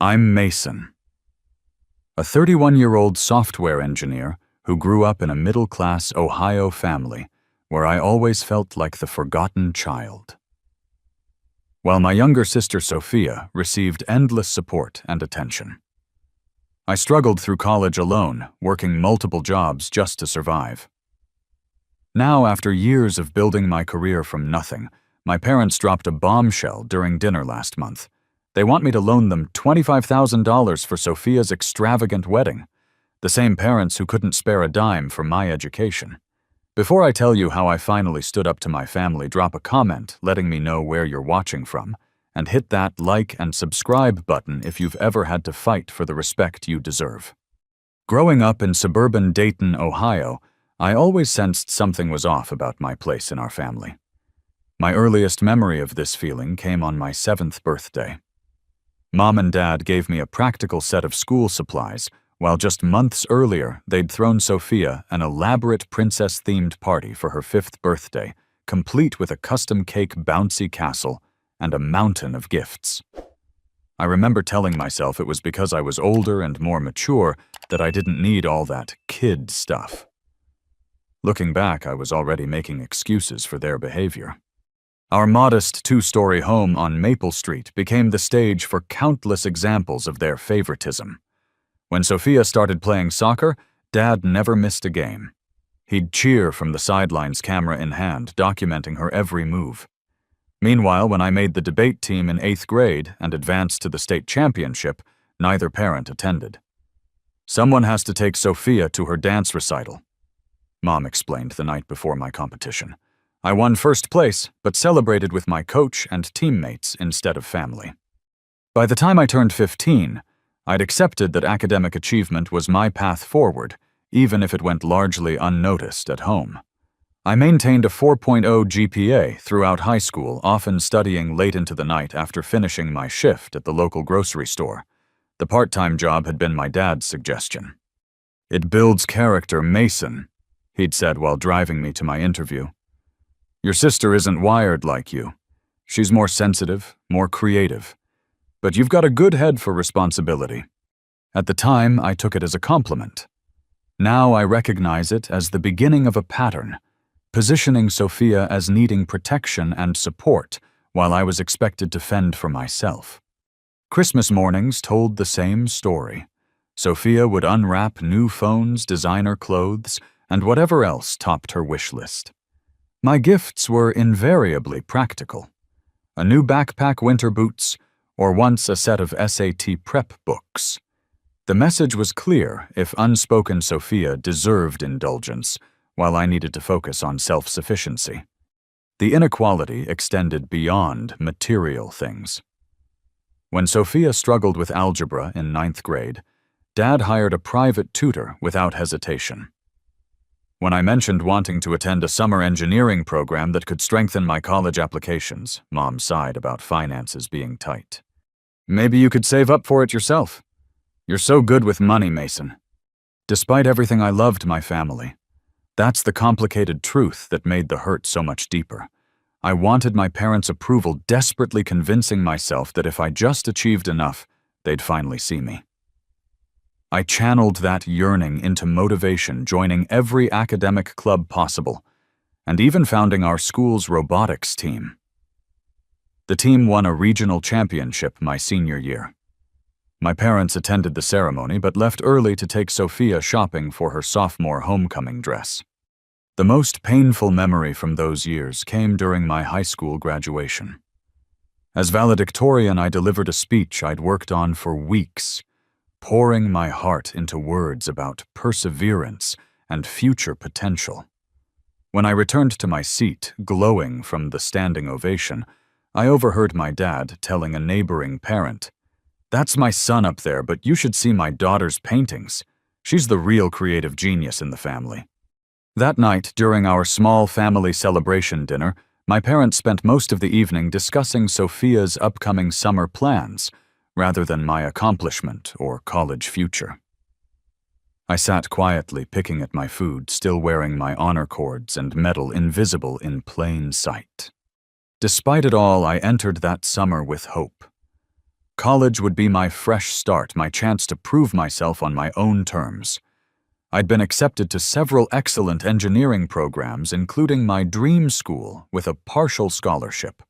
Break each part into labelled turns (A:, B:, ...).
A: I'm Mason, a 31-year-old software engineer who grew up in a middle-class Ohio family where I always felt like the forgotten child. While my younger sister Sophia received endless support and attention. I struggled through college alone, working multiple jobs just to survive. Now, after years of building my career from nothing, my parents dropped a bombshell during dinner last month. They want me to loan them $25,000 for Sophia's extravagant wedding, the same parents who couldn't spare a dime for my education. Before I tell you how I finally stood up to my family, drop a comment letting me know where you're watching from, and hit that like and subscribe button if you've ever had to fight for the respect you deserve. Growing up in suburban Dayton, Ohio, I always sensed something was off about my place in our family. My earliest memory of this feeling came on my 7th birthday. Mom and Dad gave me a practical set of school supplies, while just months earlier they'd thrown Sophia an elaborate princess-themed party for her 5th birthday, complete with a custom-cake bouncy castle and a mountain of gifts. I remember telling myself it was because I was older and more mature that I didn't need all that kid stuff. Looking back, I was already making excuses for their behavior. Our modest 2-story home on Maple Street became the stage for countless examples of their favoritism. When Sophia started playing soccer, Dad never missed a game. He'd cheer from the sidelines, camera in hand, documenting her every move. Meanwhile, when I made the debate team in 8th grade and advanced to the state championship, neither parent attended. "Someone has to take Sophia to her dance recital," Mom explained the night before my competition. I won 1st place, but celebrated with my coach and teammates instead of family. By the time I turned 15, I'd accepted that academic achievement was my path forward, even if it went largely unnoticed at home. I maintained a 4.0 GPA throughout high school, often studying late into the night after finishing my shift at the local grocery store. The part-time job had been my dad's suggestion. "It builds character, Mason," he'd said while driving me to my interview. "Your sister isn't wired like you. She's more sensitive, more creative. But you've got a good head for responsibility." At the time, I took it as a compliment. Now I recognize it as the beginning of a pattern, positioning Sophia as needing protection and support while I was expected to fend for myself. Christmas mornings told the same story. Sophia would unwrap new phones, designer clothes, and whatever else topped her wish list. My gifts were invariably practical. A new backpack, winter boots, or once a set of SAT prep books. The message was clear: if unspoken, Sophia deserved indulgence, while I needed to focus on self-sufficiency. The inequality extended beyond material things. When Sophia struggled with algebra in 9th grade, Dad hired a private tutor without hesitation. When I mentioned wanting to attend a summer engineering program that could strengthen my college applications, Mom sighed about finances being tight. "Maybe you could save up for it yourself. You're so good with money, Mason." Despite everything, I loved my family. That's the complicated truth that made the hurt so much deeper. I wanted my parents' approval, desperately convincing myself that if I just achieved enough, they'd finally see me. I channeled that yearning into motivation, joining every academic club possible, and even founding our school's robotics team. The team won a regional championship my senior year. My parents attended the ceremony but left early to take Sophia shopping for her sophomore homecoming dress. The most painful memory from those years came during my high school graduation. As valedictorian, I delivered a speech I'd worked on for weeks, pouring my heart into words about perseverance and future potential. When I returned to my seat, glowing from the standing ovation, I overheard my dad telling a neighboring parent, "That's my son up there, but you should see my daughter's paintings. She's the real creative genius in the family." That night, during our small family celebration dinner, my parents spent most of the evening discussing Sophia's upcoming summer plans, rather than my accomplishment or college future. I sat quietly picking at my food, still wearing my honor cords and medal invisible in plain sight. Despite it all, I entered that summer with hope. College would be my fresh start, my chance to prove myself on my own terms. I'd been accepted to several excellent engineering programs, including my dream school with a partial scholarship.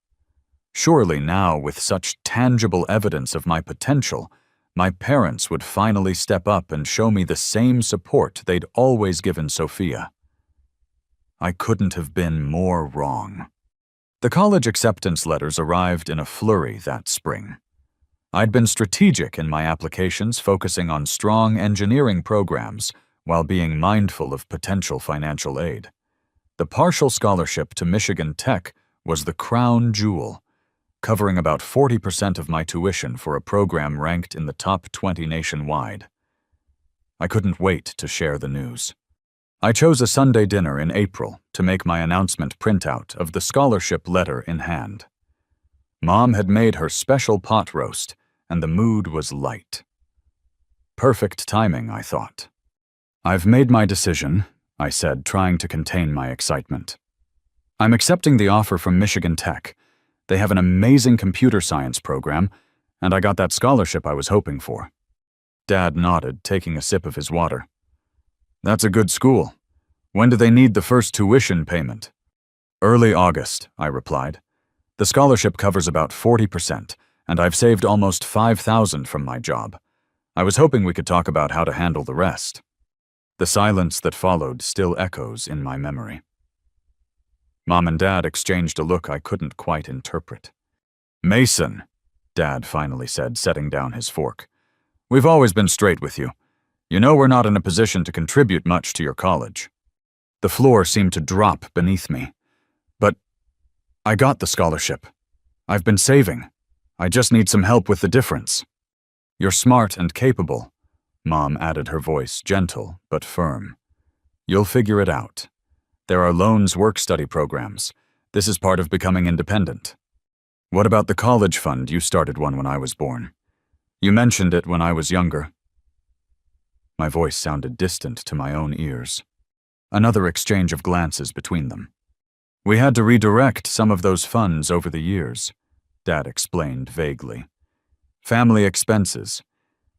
A: Surely now, with such tangible evidence of my potential, my parents would finally step up and show me the same support they'd always given Sophia. I couldn't have been more wrong. The college acceptance letters arrived in a flurry that spring. I'd been strategic in my applications, focusing on strong engineering programs while being mindful of potential financial aid. The partial scholarship to Michigan Tech was the crown jewel, covering about 40% of my tuition for a program ranked in the top 20 nationwide. I couldn't wait to share the news. I chose a Sunday dinner in April to make my announcement printout of the scholarship letter in hand. Mom had made her special pot roast, and the mood was light. Perfect timing, I thought. "I've made my decision," I said, trying to contain my excitement. "I'm accepting the offer from Michigan Tech. They have an amazing computer science program, and I got that scholarship I was hoping for." Dad nodded, taking a sip of his water. "That's a good school. When do they need the first tuition payment?" "Early August," I replied. "The scholarship covers about 40%, and I've saved almost $5,000 from my job. I was hoping we could talk about how to handle the rest." The silence that followed still echoes in my memory. Mom and Dad exchanged a look I couldn't quite interpret. "Mason," Dad finally said, setting down his fork, "we've always been straight with you. You know we're not in a position to contribute much to your college." The floor seemed to drop beneath me. "But I got the scholarship. I've been saving. I just need some help with the difference." "You're smart and capable," Mom added, her voice gentle but firm. "You'll figure it out. There are loans work-study programs. This is part of becoming independent. What about the college fund? You started one when I was born. You mentioned it when I was younger." My voice sounded distant to my own ears. Another exchange of glances between them. "We had to redirect some of those funds over the years," Dad explained vaguely. "Family expenses.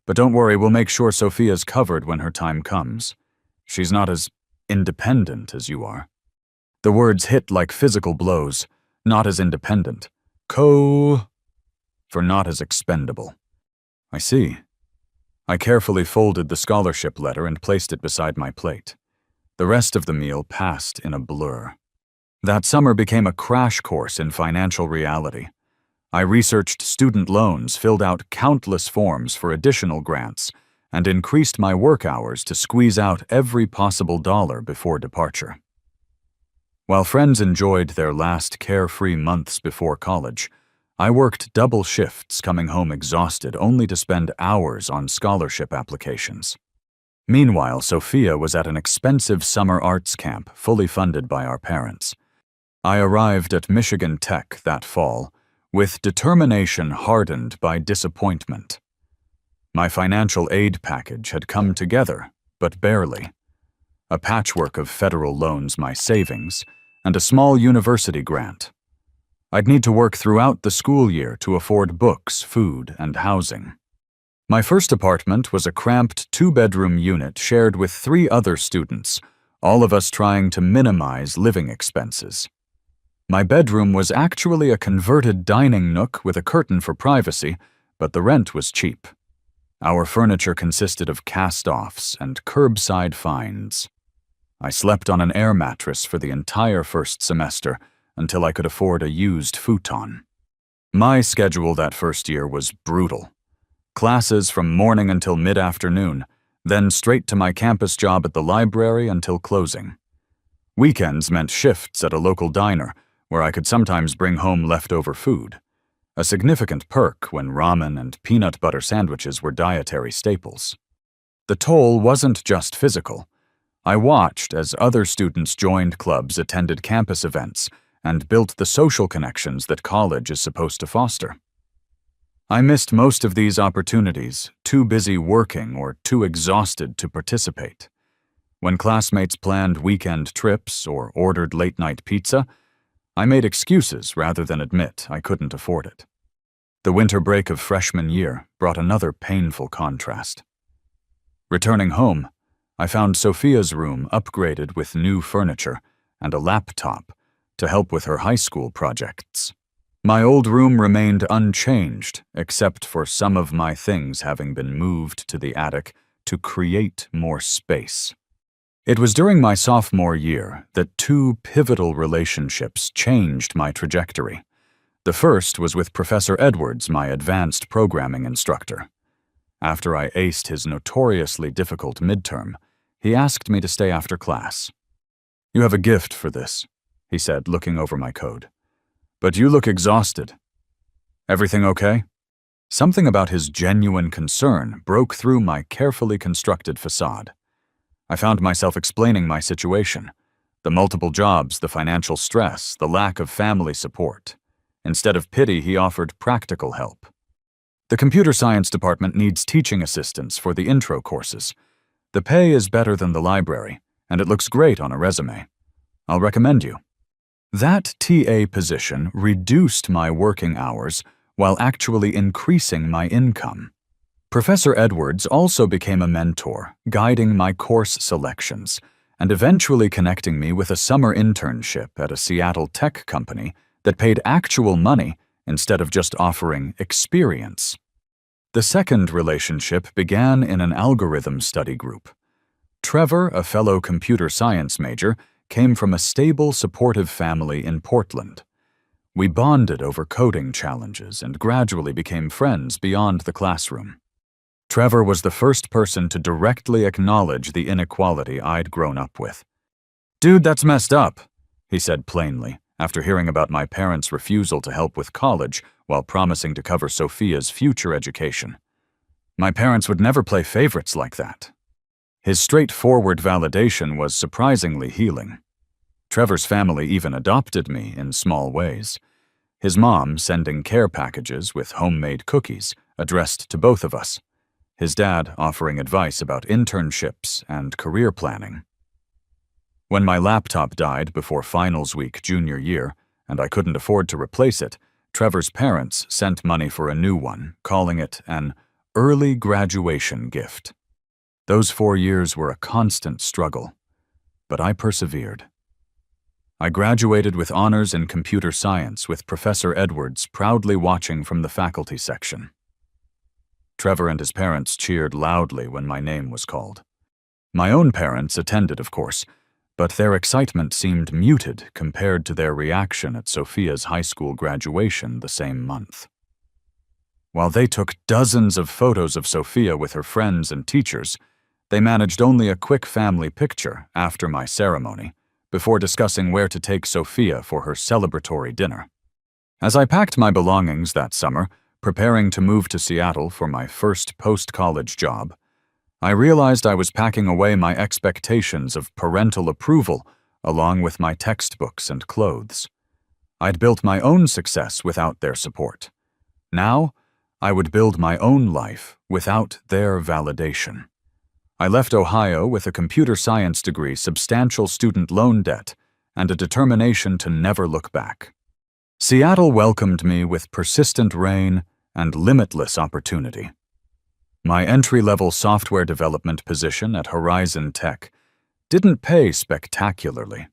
A: But don't worry, we'll make sure Sophia's covered when her time comes. She's not as independent as you are." The words hit like physical blows. Not as independent. For not as expendable. "I see." I carefully folded the scholarship letter and placed it beside my plate. The rest of the meal passed in a blur. That summer became a crash course in financial reality. I researched student loans, filled out countless forms for additional grants, and increased my work hours to squeeze out every possible dollar before departure. While friends enjoyed their last carefree months before college, I worked double shifts, coming home exhausted only to spend hours on scholarship applications. Meanwhile, Sophia was at an expensive summer arts camp fully funded by our parents. I arrived at Michigan Tech that fall, with determination hardened by disappointment. My financial aid package had come together, but barely. A patchwork of federal loans, my savings, and a small university grant. I'd need to work throughout the school year to afford books, food, and housing. My first apartment was a cramped 2-bedroom unit shared with 3 other students, all of us trying to minimize living expenses. My bedroom was actually a converted dining nook with a curtain for privacy, but the rent was cheap. Our furniture consisted of cast-offs and curbside finds. I slept on an air mattress for the entire first semester until I could afford a used futon. My schedule that first year was brutal. Classes from morning until mid-afternoon, then straight to my campus job at the library until closing. Weekends meant shifts at a local diner, where I could sometimes bring home leftover food, a significant perk when ramen and peanut butter sandwiches were dietary staples. The toll wasn't just physical. I watched as other students joined clubs, attended campus events, and built the social connections that college is supposed to foster. I missed most of these opportunities, too busy working or too exhausted to participate. When classmates planned weekend trips or ordered late-night pizza, I made excuses rather than admit I couldn't afford it. The winter break of freshman year brought another painful contrast. Returning home, I found Sophia's room upgraded with new furniture and a laptop to help with her high school projects. My old room remained unchanged, except for some of my things having been moved to the attic to create more space. It was during my sophomore year that two pivotal relationships changed my trajectory. The first was with Professor Edwards, my advanced programming instructor. After I aced his notoriously difficult midterm, he asked me to stay after class. "You have a gift for this," he said, looking over my code. "But you look exhausted. Everything okay?" Something about his genuine concern broke through my carefully constructed facade. I found myself explaining my situation, the multiple jobs, the financial stress, the lack of family support. Instead of pity, he offered practical help. "The computer science department needs teaching assistants for the intro courses. The pay is better than the library, and it looks great on a resume. I'll recommend you." That TA position reduced my working hours while actually increasing my income. Professor Edwards also became a mentor, guiding my course selections, and eventually connecting me with a summer internship at a Seattle tech company that paid actual money instead of just offering experience. The second relationship began in an algorithm study group. Trevor, a fellow computer science major, came from a stable, supportive family in Portland. We bonded over coding challenges and gradually became friends beyond the classroom. Trevor was the first person to directly acknowledge the inequality I'd grown up with. "Dude, that's messed up," he said plainly, after hearing about my parents' refusal to help with college while promising to cover Sophia's future education. "My parents would never play favorites like that." His straightforward validation was surprisingly healing. Trevor's family even adopted me in small ways. His mom sending care packages with homemade cookies addressed to both of us. His dad offering advice about internships and career planning. When my laptop died before finals week junior year, and I couldn't afford to replace it, Trevor's parents sent money for a new one, calling it an early graduation gift. Those 4 years were a constant struggle, but I persevered. I graduated with honors in computer science with Professor Edwards proudly watching from the faculty section. Trevor and his parents cheered loudly when my name was called. My own parents attended, of course, but their excitement seemed muted compared to their reaction at Sophia's high school graduation the same month. While they took dozens of photos of Sophia with her friends and teachers, they managed only a quick family picture after my ceremony, before discussing where to take Sophia for her celebratory dinner. As I packed my belongings that summer, preparing to move to Seattle for my first post-college job, I realized I was packing away my expectations of parental approval along with my textbooks and clothes. I'd built my own success without their support. Now, I would build my own life without their validation. I left Ohio with a computer science degree, substantial student loan debt, and a determination to never look back. Seattle welcomed me with persistent rain and limitless opportunity. My entry-level software development position at Horizon Tech didn't pay spectacularly,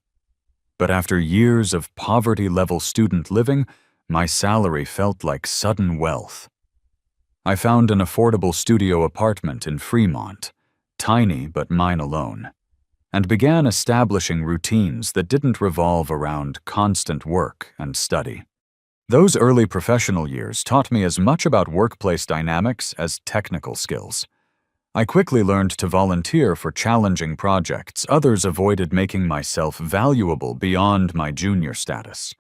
A: but after years of poverty-level student living, my salary felt like sudden wealth. I found an affordable studio apartment in Fremont, tiny but mine alone, and began establishing routines that didn't revolve around constant work and study. Those early professional years taught me as much about workplace dynamics as technical skills. I quickly learned to volunteer for challenging projects. Others avoided making myself valuable beyond my junior status.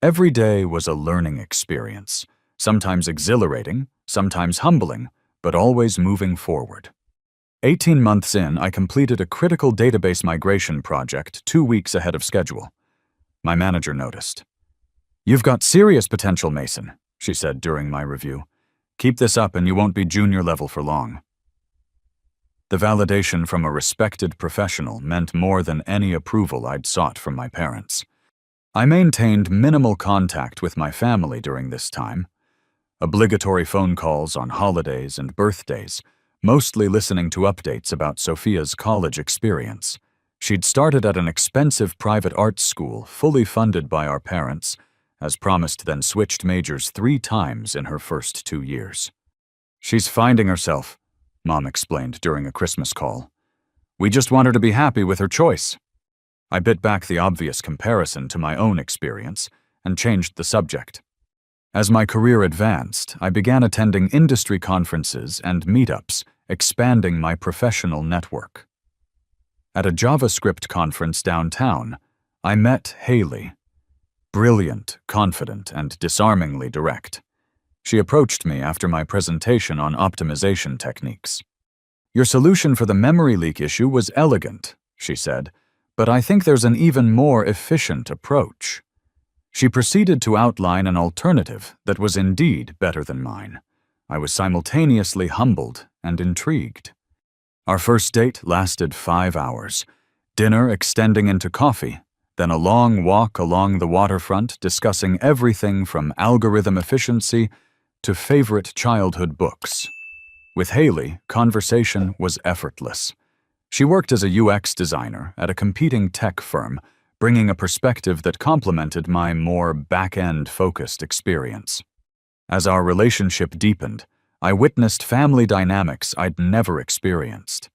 A: Every day was a learning experience, sometimes exhilarating, sometimes humbling, but always moving forward. 18 months in, I completed a critical database migration project 2 weeks ahead of schedule. My manager noticed. "You've got serious potential, Mason," she said during my review. "Keep this up and you won't be junior level for long." The validation from a respected professional meant more than any approval I'd sought from my parents. I maintained minimal contact with my family during this time. Obligatory phone calls on holidays and birthdays, mostly listening to updates about Sophia's college experience. She'd started at an expensive private art school fully funded by our parents, as promised, then switched majors 3 times in her first 2 years. "She's finding herself," Mom explained during a Christmas call. "We just want her to be happy with her choice." I bit back the obvious comparison to my own experience and changed the subject. As my career advanced, I began attending industry conferences and meetups, expanding my professional network. At a JavaScript conference downtown, I met Haley. Brilliant, confident, and disarmingly direct. She approached me after my presentation on optimization techniques. "Your solution for the memory leak issue was elegant," she said, "but I think there's an even more efficient approach." She proceeded to outline an alternative that was indeed better than mine. I was simultaneously humbled and intrigued. Our first date lasted 5 hours, dinner extending into coffee, then a long walk along the waterfront discussing everything from algorithm efficiency to favorite childhood books. With Haley, conversation was effortless. She worked as a UX designer at a competing tech firm, bringing a perspective that complemented my more back-end focused experience. As our relationship deepened, I witnessed family dynamics I'd never experienced.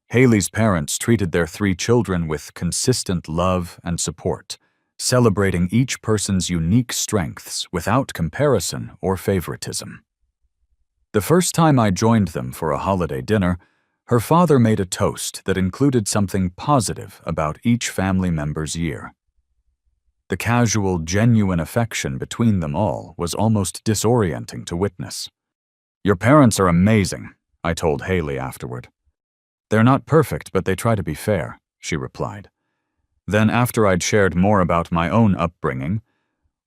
A: Haley's parents treated their 3 children with consistent love and support, celebrating each person's unique strengths without comparison or favoritism. The first time I joined them for a holiday dinner, her father made a toast that included something positive about each family member's year. The casual, genuine affection between them all was almost disorienting to witness. "Your parents are amazing," I told Haley afterward. "They're not perfect, but they try to be fair," she replied. Then, after I'd shared more about my own upbringing,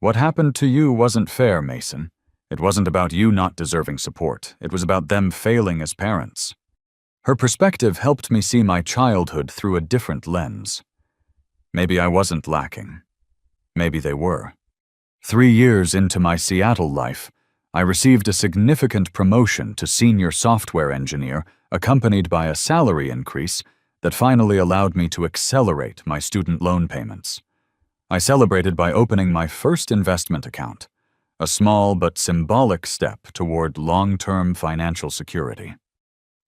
A: "What happened to you wasn't fair, Mason. It wasn't about you not deserving support. It was about them failing as parents." Her perspective helped me see my childhood through a different lens. Maybe I wasn't lacking. Maybe they were. 3 years into my Seattle life, I received a significant promotion to senior software engineer, accompanied by a salary increase that finally allowed me to accelerate my student loan payments. I celebrated by opening my first investment account, a small but symbolic step toward long-term financial security.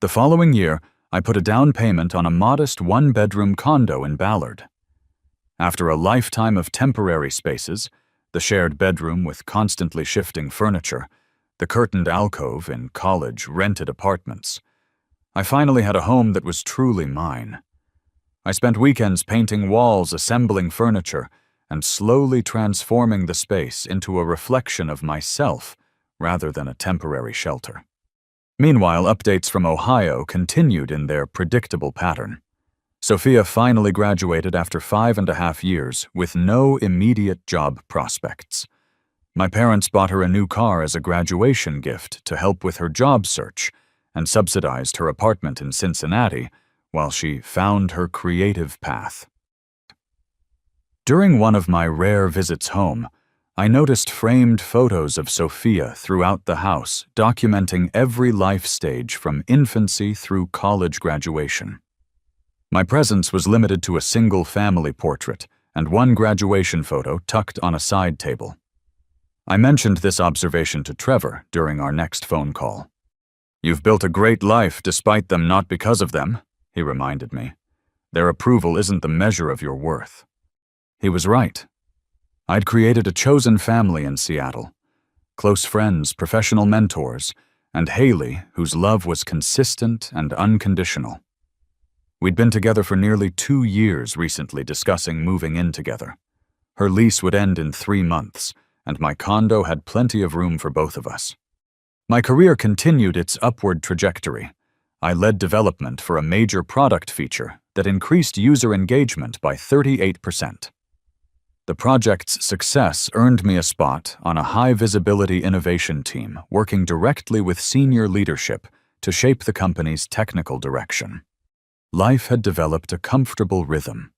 A: The following year, I put a down payment on a modest 1-bedroom condo in Ballard. After a lifetime of temporary spaces, the shared bedroom with constantly shifting furniture, the curtained alcove in college rented apartments, I finally had a home that was truly mine. I spent weekends painting walls, assembling furniture, and slowly transforming the space into a reflection of myself rather than a temporary shelter. Meanwhile, updates from Ohio continued in their predictable pattern. Sophia finally graduated after 5.5 years with no immediate job prospects. My parents bought her a new car as a graduation gift to help with her job search and subsidized her apartment in Cincinnati while she found her creative path. During one of my rare visits home, I noticed framed photos of Sophia throughout the house, documenting every life stage from infancy through college graduation. My presence was limited to a single family portrait and one graduation photo tucked on a side table. I mentioned this observation to Trevor during our next phone call. "You've built a great life despite them, not because of them," he reminded me. "Their approval isn't the measure of your worth." He was right. I'd created a chosen family in Seattle, close friends, professional mentors, and Haley, whose love was consistent and unconditional. We'd been together for nearly 2 years recently, discussing moving in together. Her lease would end in 3 months, and my condo had plenty of room for both of us. My career continued its upward trajectory. I led development for a major product feature that increased user engagement by 38%. The project's success earned me a spot on a high-visibility innovation team working directly with senior leadership to shape the company's technical direction. Life had developed a comfortable rhythm.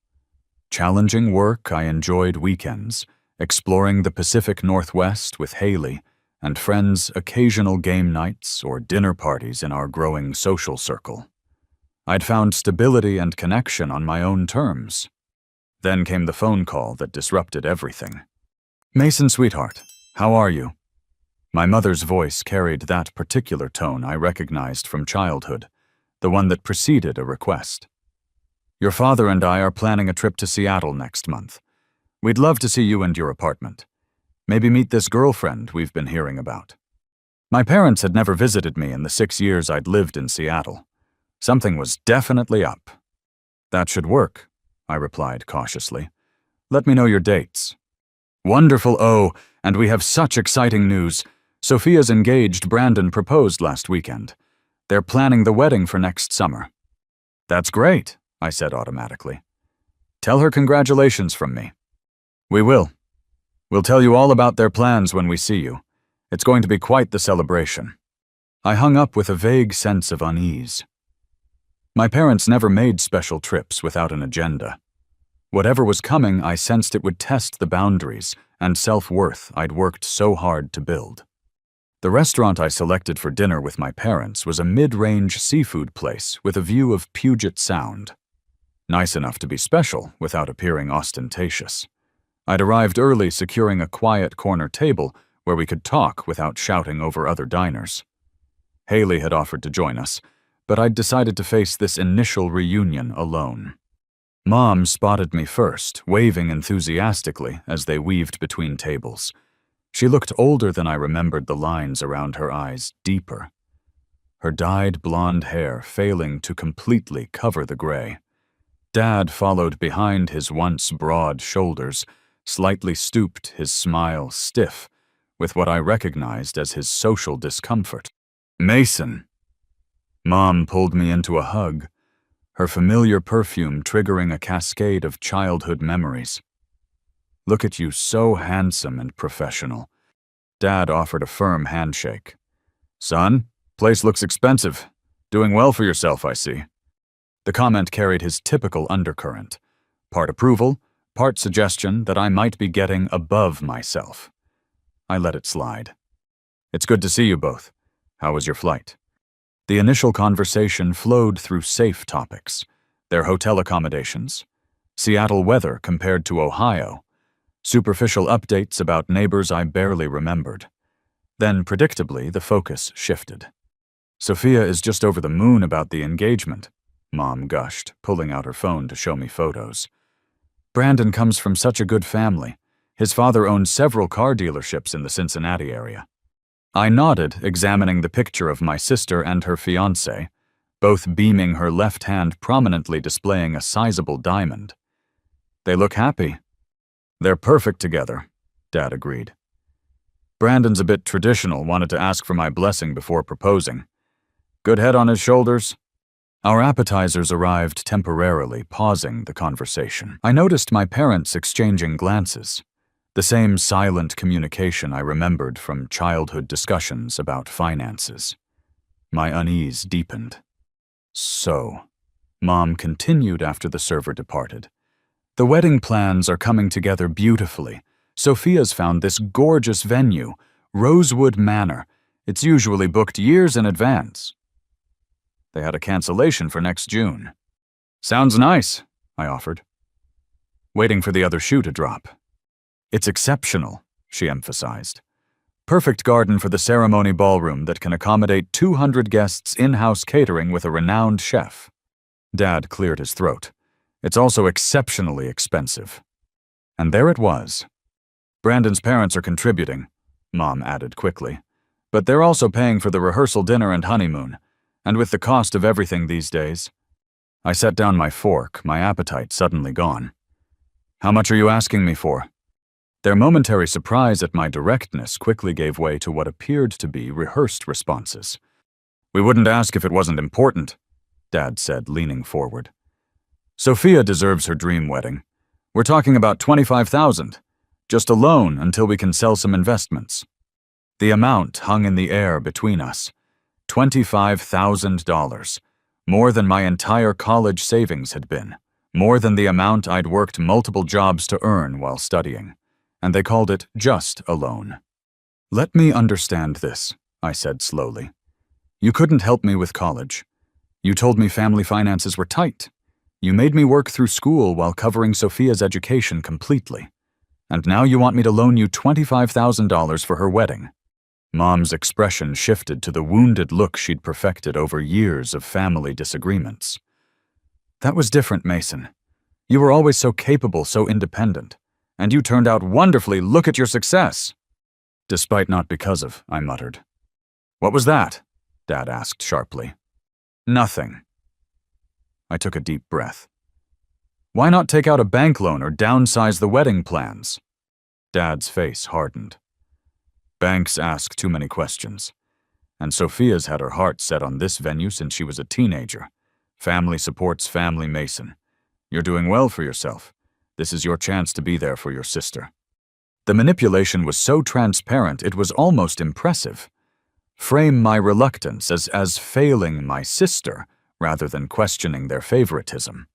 A: Challenging work, I enjoyed weekends, exploring the Pacific Northwest with Haley, and friends' occasional game nights or dinner parties in our growing social circle. I'd found stability and connection on my own terms. Then came the phone call that disrupted everything. "Mason, sweetheart, how are you?" My mother's voice carried that particular tone I recognized from childhood, the one that preceded a request. "Your father and I are planning a trip to Seattle next month. We'd love to see you and your apartment. Maybe meet this girlfriend we've been hearing about." My parents had never visited me in the 6 years I'd lived in Seattle. Something was definitely up. "That should work," I replied cautiously. "Let me know your dates." "Wonderful, oh, and we have such exciting news. Sophia's engaged. Brandon proposed last weekend. They're planning the wedding for next summer." "That's great," I said automatically. "Tell her congratulations from me." "We will. We'll tell you all about their plans when we see you. It's going to be quite the celebration." I hung up with a vague sense of unease. My parents never made special trips without an agenda. Whatever was coming, I sensed it would test the boundaries and self-worth I'd worked so hard to build. The restaurant I selected for dinner with my parents was a mid-range seafood place with a view of Puget Sound. Nice enough to be special without appearing ostentatious. I'd arrived early, securing a quiet corner table where we could talk without shouting over other diners. Haley had offered to join us, but I'd decided to face this initial reunion alone. Mom spotted me first, waving enthusiastically as they weaved between tables. She looked older than I remembered, the lines around her eyes deeper. Her dyed blonde hair failing to completely cover the gray. Dad followed behind, his once broad shoulders, slightly stooped, his smile stiff, with what I recognized as his social discomfort. "Mason!" Mom pulled me into a hug, her familiar perfume triggering a cascade of childhood memories. "Look at you, so handsome and professional." Dad offered a firm handshake. "Son, place looks expensive. Doing well for yourself, I see." The comment carried his typical undercurrent. Part approval, part suggestion that I might be getting above myself. I let it slide. "It's good to see you both. How was your flight?" The initial conversation flowed through safe topics. Their hotel accommodations, Seattle weather compared to Ohio, superficial updates about neighbors I barely remembered. Then, predictably, the focus shifted. "Sophia is just over the moon about the engagement," Mom gushed, pulling out her phone to show me photos. "Brandon comes from such a good family. His father owns several car dealerships in the Cincinnati area." I nodded, examining the picture of my sister and her fiancé, both beaming, her left hand prominently displaying a sizable diamond. "They look happy." "They're perfect together," Dad agreed. "Brandon's a bit traditional, wanted to ask for my blessing before proposing. Good head on his shoulders." Our appetizers arrived temporarily, pausing the conversation. I noticed my parents exchanging glances. The same silent communication I remembered from childhood discussions about finances. My unease deepened. "So," Mom continued after the server departed, "the wedding plans are coming together beautifully. Sophia's found this gorgeous venue, Rosewood Manor. It's usually booked years in advance." They had a cancellation for next June. "Sounds nice," I offered, waiting for the other shoe to drop. "It's exceptional," she emphasized. "Perfect garden for the ceremony ballroom that can accommodate 200 guests, in-house catering with a renowned chef." Dad cleared his throat. "It's also exceptionally expensive." And there it was. "Brandon's parents are contributing," Mom added quickly. "But they're also paying for the rehearsal dinner and honeymoon. And with the cost of everything these days..." I set down my fork, my appetite suddenly gone. "How much are you asking me for?" Their momentary surprise at my directness quickly gave way to what appeared to be rehearsed responses. "We wouldn't ask if it wasn't important," Dad said, leaning forward. "Sophia deserves her dream wedding. We're talking about $25,000, just a loan until we can sell some investments." The amount hung in the air between us. $25,000, more than my entire college savings had been, more than the amount I'd worked multiple jobs to earn while studying. And they called it just a loan. Let me understand this, I said slowly. You couldn't help me with college. You told me family finances were tight. You made me work through school while covering Sophia's education completely. And now you want me to loan you $25,000 for her wedding. Mom's expression shifted to the wounded look she'd perfected over years of family disagreements. That was different, Mason. You were always so capable, so independent. And you turned out wonderfully. Look at your success. Despite not because of, I muttered. What was that? Dad asked sharply. Nothing. I took a deep breath. Why not take out a bank loan or downsize the wedding plans? Dad's face hardened. Banks ask too many questions. And Sophia's had her heart set on this venue since she was a teenager. Family supports family, Mason. You're doing well for yourself. This is your chance to be there for your sister. The manipulation was so transparent it was almost impressive. Frame my reluctance as failing my sister rather than questioning their favoritism.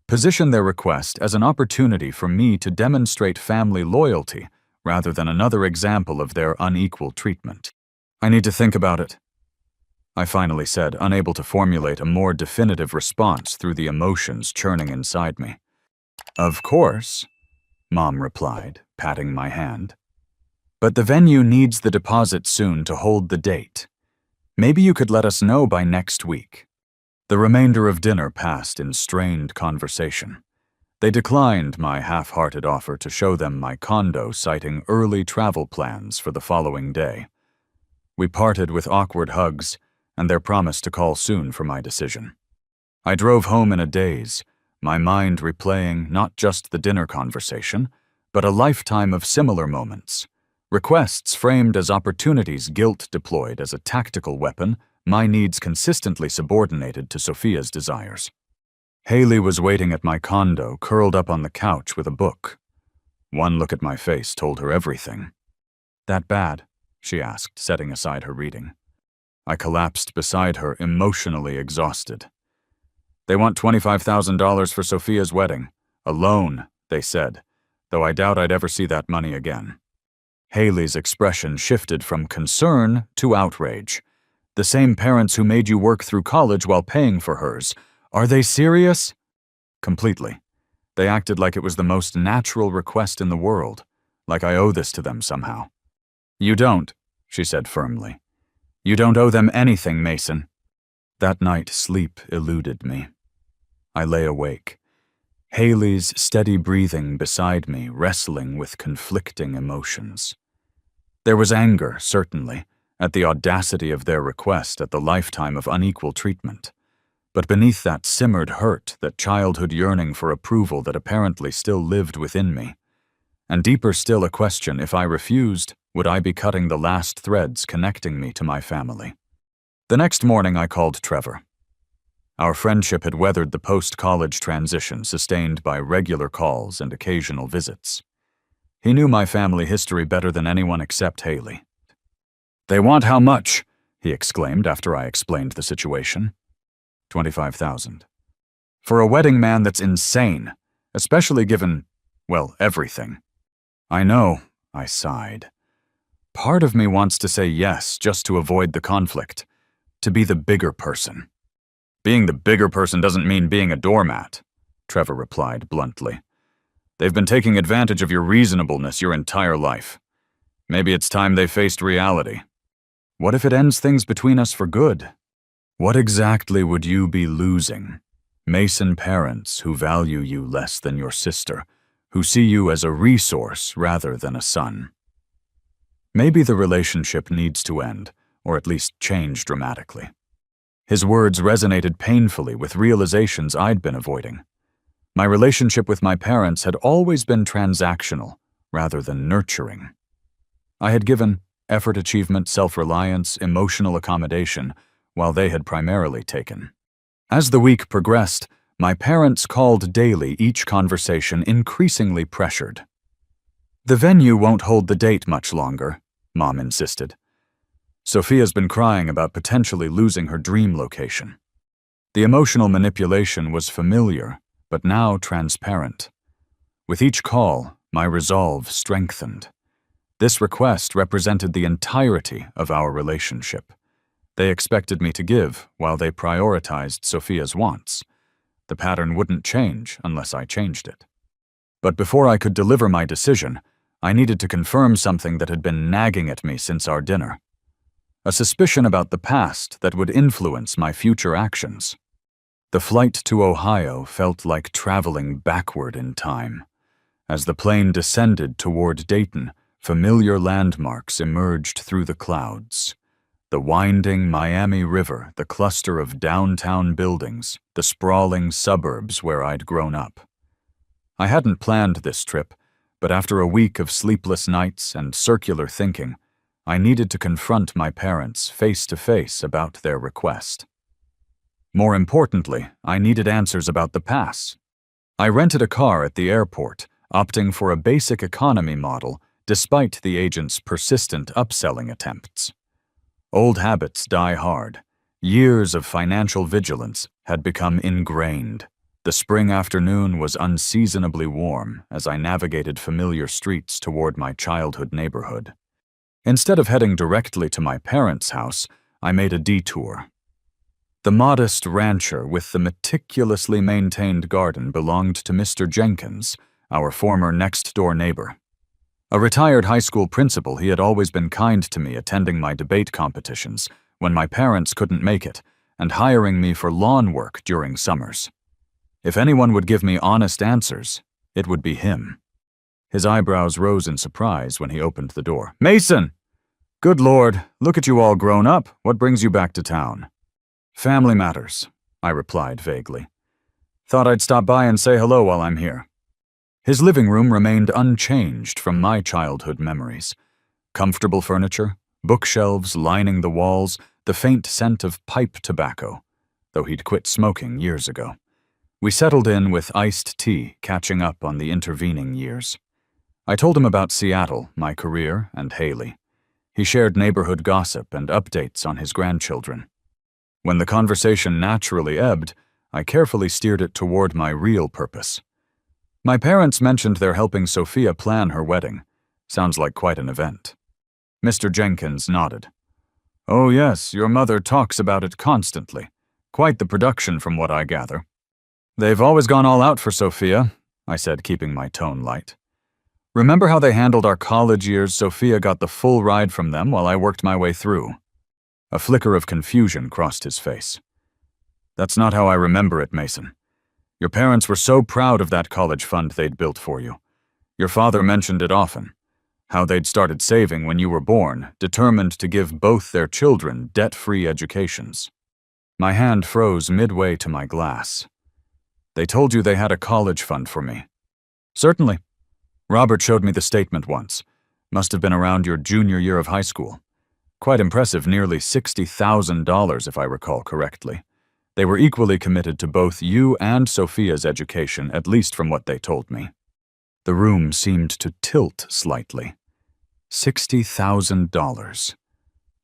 A: Position their request as an opportunity for me to demonstrate family loyalty rather than another example of their unequal treatment. I need to think about it, I finally said, unable to formulate a more definitive response through the emotions churning inside me. Of course, Mom replied, patting my hand. But the venue needs the deposit soon to hold the date. Maybe you could let us know by next week. The remainder of dinner passed in strained conversation. They declined my half-hearted offer to show them my condo, citing early travel plans for the following day. We parted with awkward hugs and their promise to call soon for my decision. I drove home in a daze, my mind replaying not just the dinner conversation, but a lifetime of similar moments. Requests framed as opportunities, guilt deployed as a tactical weapon, my needs consistently subordinated to Sophia's desires. Haley was waiting at my condo, curled up on the couch with a book. One look at my face told her everything. That bad? She asked, setting aside her reading. I collapsed beside her, emotionally exhausted. They want $25,000 for Sophia's wedding. A loan, they said, though I doubt I'd ever see that money again. Haley's expression shifted from concern to outrage. The same parents who made you work through college while paying for hers. Are they serious? Completely. They acted like it was the most natural request in the world, like I owe this to them somehow. You don't, she said firmly. You don't owe them anything, Mason. That night, sleep eluded me. I lay awake. Haley's steady breathing beside me, wrestling with conflicting emotions. There was anger, certainly, at the audacity of their request at the lifetime of unequal treatment. But beneath that simmered hurt, that childhood yearning for approval that apparently still lived within me. And deeper still, a question: if I refused, would I be cutting the last threads connecting me to my family? The next morning I called Trevor. Our friendship had weathered the post-college transition sustained by regular calls and occasional visits. He knew my family history better than anyone except Haley. They want how much? He exclaimed after I explained the situation. $25,000. For a wedding, man, that's insane, especially given, well, everything. I know, I sighed. Part of me wants to say yes just to avoid the conflict, to be the bigger person. Being the bigger person doesn't mean being a doormat, Trevor replied bluntly. They've been taking advantage of your reasonableness your entire life. Maybe it's time they faced reality. What if it ends things between us for good? What exactly would you be losing? Mason parents who value you less than your sister, who see you as a resource rather than a son. Maybe the relationship needs to end, or at least change dramatically. His words resonated painfully with realizations I'd been avoiding. My relationship with my parents had always been transactional, rather than nurturing. I had given effort, achievement, self-reliance, emotional accommodation, while they had primarily taken. As the week progressed, my parents called daily, each conversation increasingly pressured. The venue won't hold the date much longer, Mom insisted. Sophia's been crying about potentially losing her dream location. The emotional manipulation was familiar, but now transparent. With each call, my resolve strengthened. This request represented the entirety of our relationship. They expected me to give while they prioritized Sophia's wants. The pattern wouldn't change unless I changed it. But before I could deliver my decision, I needed to confirm something that had been nagging at me since our dinner. A suspicion about the past that would influence my future actions. The flight to Ohio felt like traveling backward in time. As the plane descended toward Dayton, familiar landmarks emerged through the clouds. The winding Miami River, the cluster of downtown buildings, the sprawling suburbs where I'd grown up. I hadn't planned this trip, but after a week of sleepless nights and circular thinking, I needed to confront my parents face to face about their request. More importantly, I needed answers about the pass. I rented a car at the airport, opting for a basic economy model despite the agent's persistent upselling attempts. Old habits die hard. Years of financial vigilance had become ingrained. The spring afternoon was unseasonably warm as I navigated familiar streets toward my childhood neighborhood. Instead of heading directly to my parents' house, I made a detour. The modest rancher with the meticulously maintained garden belonged to Mr. Jenkins, our former next-door neighbor. A retired high school principal, he had always been kind to me attending my debate competitions when my parents couldn't make it and hiring me for lawn work during summers. If anyone would give me honest answers, it would be him. His eyebrows rose in surprise when he opened the door. "Mason! Good Lord, look at you all grown up. What brings you back to town?" "Family matters," I replied vaguely. "Thought I'd stop by and say hello while I'm here." His living room remained unchanged from my childhood memories. Comfortable furniture, bookshelves lining the walls, the faint scent of pipe tobacco, though he'd quit smoking years ago. We settled in with iced tea, catching up on the intervening years. I told him about Seattle, my career, and Haley. He shared neighborhood gossip and updates on his grandchildren. When the conversation naturally ebbed, I carefully steered it toward my real purpose. My parents mentioned they're helping Sophia plan her wedding. Sounds like quite an event. Mr. Jenkins nodded. "Oh yes, your mother talks about it constantly. Quite the production from what I gather." "They've always gone all out for Sophia," I said, keeping my tone light. "Remember how they handled our college years? Sophia got the full ride from them while I worked my way through." A flicker of confusion crossed his face. "That's not how I remember it, Mason. Your parents were so proud of that college fund they'd built for you. Your father mentioned it often, how they'd started saving when you were born, determined to give both their children debt-free educations." My hand froze midway to my glass. "They told you they had a college fund for me?" "Certainly. Robert showed me the statement once. Must have been around your junior year of high school. Quite impressive, nearly $60,000 if I recall correctly. They were equally committed to both you and Sophia's education, at least from what they told me." The room seemed to tilt slightly. $60,000.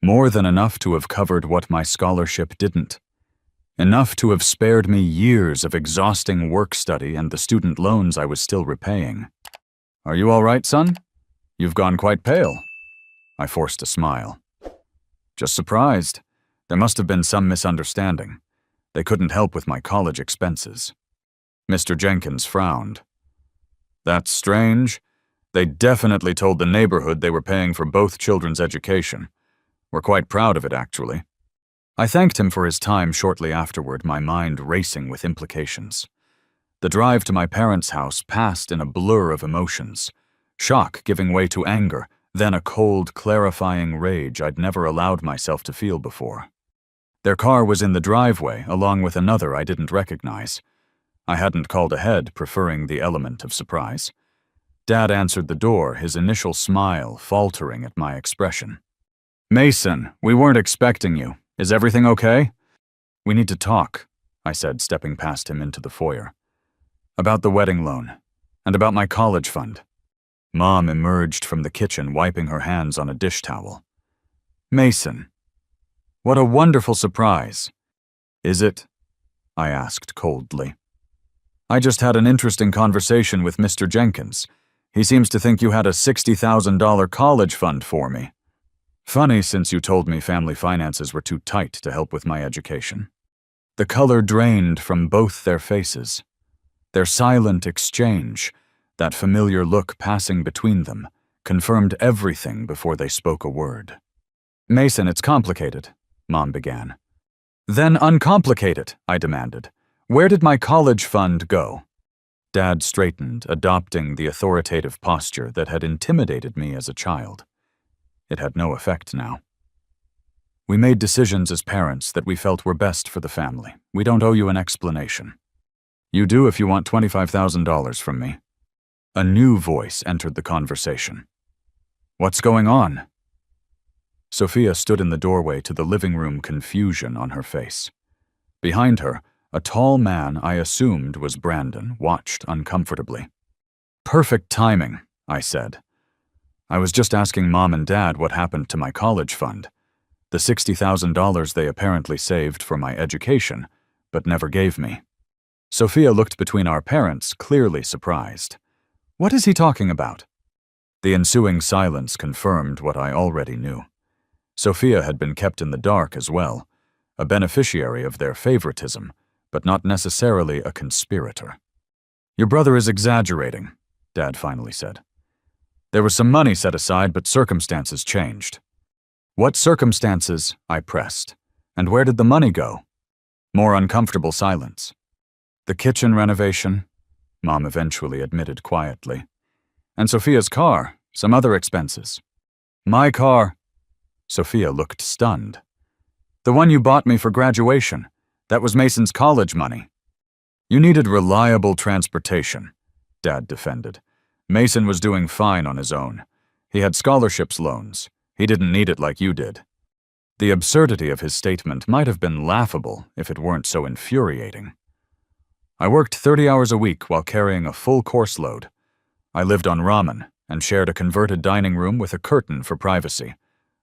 A: More than enough to have covered what my scholarship didn't. Enough to have spared me years of exhausting work study and the student loans I was still repaying. "Are you all right, son? You've gone quite pale." I forced a smile. "Just surprised. There must have been some misunderstanding. They couldn't help with my college expenses." Mr. Jenkins frowned. "That's strange. They definitely told the neighborhood they were paying for both children's education. We're quite proud of it, actually." I thanked him for his time shortly afterward, my mind racing with implications. The drive to my parents' house passed in a blur of emotions. Shock giving way to anger, then a cold, clarifying rage I'd never allowed myself to feel before. Their car was in the driveway, along with another I didn't recognize. I hadn't called ahead, preferring the element of surprise. Dad answered the door, his initial smile faltering at my expression. "Mason, we weren't expecting you. Is everything okay?" "We need to talk," I said, stepping past him into the foyer. "About the wedding loan, and about my college fund." Mom emerged from the kitchen, wiping her hands on a dish towel. "Mason, what a wonderful surprise." "Is it?" I asked coldly. "I just had an interesting conversation with Mr. Jenkins. He seems to think you had a $60,000 college fund for me. Funny, since you told me family finances were too tight to help with my education. The color drained from both their faces. Their silent exchange, that familiar look passing between them, confirmed everything before they spoke a word. Mason, it's complicated, Mom began. Then uncomplicate it, I demanded. Where did my college fund go? Dad straightened, adopting the authoritative posture that had intimidated me as a child. It had no effect now. We made decisions as parents that we felt were best for the family. We don't owe you an explanation. You do if you want $25,000 from me. A new voice entered the conversation. What's going on? Sophia stood in the doorway to the living room, confusion on her face. Behind her, a tall man I assumed was Brandon watched uncomfortably. Perfect timing, I said. I was just asking Mom and Dad what happened to my college fund. The $60,000 they apparently saved for my education, but never gave me. Sophia looked between our parents, clearly surprised. What is he talking about? The ensuing silence confirmed what I already knew. Sophia had been kept in the dark as well, a beneficiary of their favoritism, but not necessarily a conspirator. Your brother is exaggerating, Dad finally said. There was some money set aside, but circumstances changed. What circumstances? I pressed. And where did the money go? More uncomfortable silence. The kitchen renovation, Mom eventually admitted quietly. And Sophia's car, some other expenses. My car. Sophia looked stunned. The one you bought me for graduation. That was Mason's college money. You needed reliable transportation, Dad defended. Mason was doing fine on his own. He had scholarships loans. He didn't need it like you did. The absurdity of his statement might have been laughable if it weren't so infuriating. I worked 30 hours a week while carrying a full course load. I lived on ramen and shared a converted dining room with a curtain for privacy.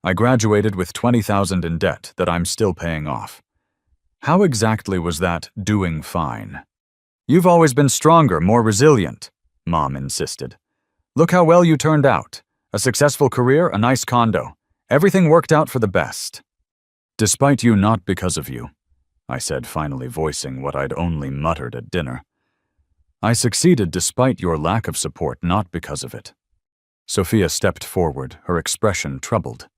A: I graduated with $20,000 in debt that I'm still paying off. How exactly was that doing fine? You've always been stronger, more resilient, Mom insisted. Look how well you turned out. A successful career, a nice condo. Everything worked out for the best. Despite you, not because of you, I said, finally voicing what I'd only muttered at dinner. I succeeded despite your lack of support, not because of it. Sophia stepped forward, her expression troubled.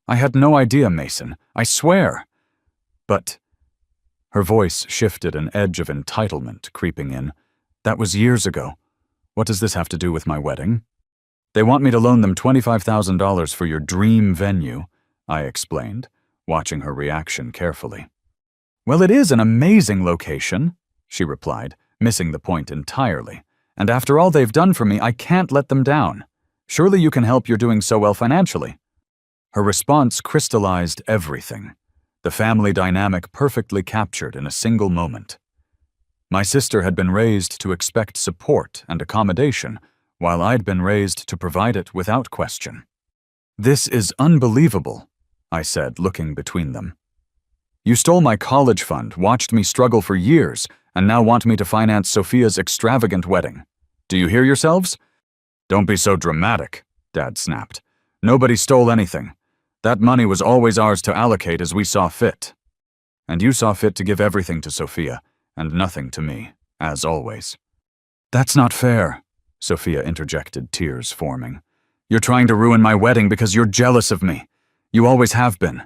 A: I had no idea, Mason. I swear. But... Her voice shifted, an edge of entitlement creeping in. That was years ago. What does this have to do with my wedding? They want me to loan them $25,000 for your dream venue, I explained, watching her reaction carefully. Well, it is an amazing location, she replied, missing the point entirely. And after all they've done for me, I can't let them down. Surely you can help, you're doing so well financially. Her response crystallized everything. The family dynamic perfectly captured in a single moment. My sister had been raised to expect support and accommodation, while I'd been raised to provide it without question. This is unbelievable, I said, looking between them. You stole my college fund, watched me struggle for years, and now want me to finance Sophia's extravagant wedding. Do you hear yourselves? Don't be so dramatic, Dad snapped. Nobody stole anything. That money was always ours to allocate as we saw fit. And you saw fit to give everything to Sophia, and nothing to me, as always. That's not fair, Sophia interjected, tears forming. You're trying to ruin my wedding because you're jealous of me. You always have been.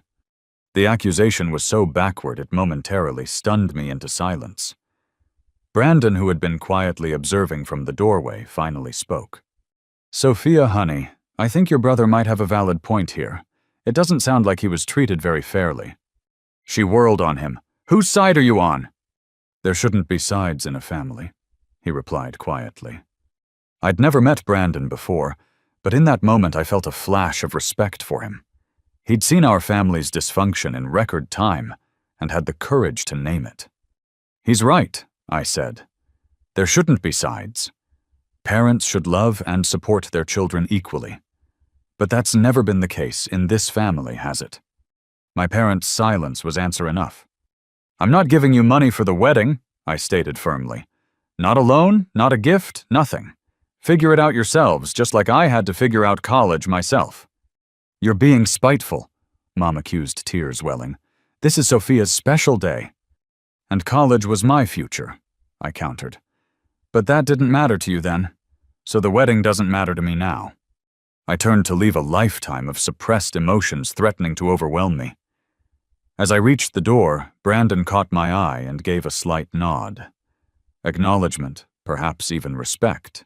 A: The accusation was so backward it momentarily stunned me into silence. Brandon, who had been quietly observing from the doorway, finally spoke. Sophia, honey, I think your brother might have a valid point here. It doesn't sound like he was treated very fairly. She whirled on him. Whose side are you on? There shouldn't be sides in a family, he replied quietly. I'd never met Brandon before, but in that moment I felt a flash of respect for him. He'd seen our family's dysfunction in record time and had the courage to name it. He's right, I said. There shouldn't be sides. Parents should love and support their children equally. But that's never been the case in this family, has it? My parents' silence was answer enough. I'm not giving you money for the wedding, I stated firmly. Not a loan, not a gift, nothing. Figure it out yourselves, just like I had to figure out college myself." "You're being spiteful," Mom accused, tears welling. "This is Sophia's special day." "And college was my future," I countered. "But that didn't matter to you then, so the wedding doesn't matter to me now." I turned to leave a lifetime of suppressed emotions threatening to overwhelm me. As I reached the door, Brandon caught my eye and gave a slight nod. Acknowledgement, perhaps even respect.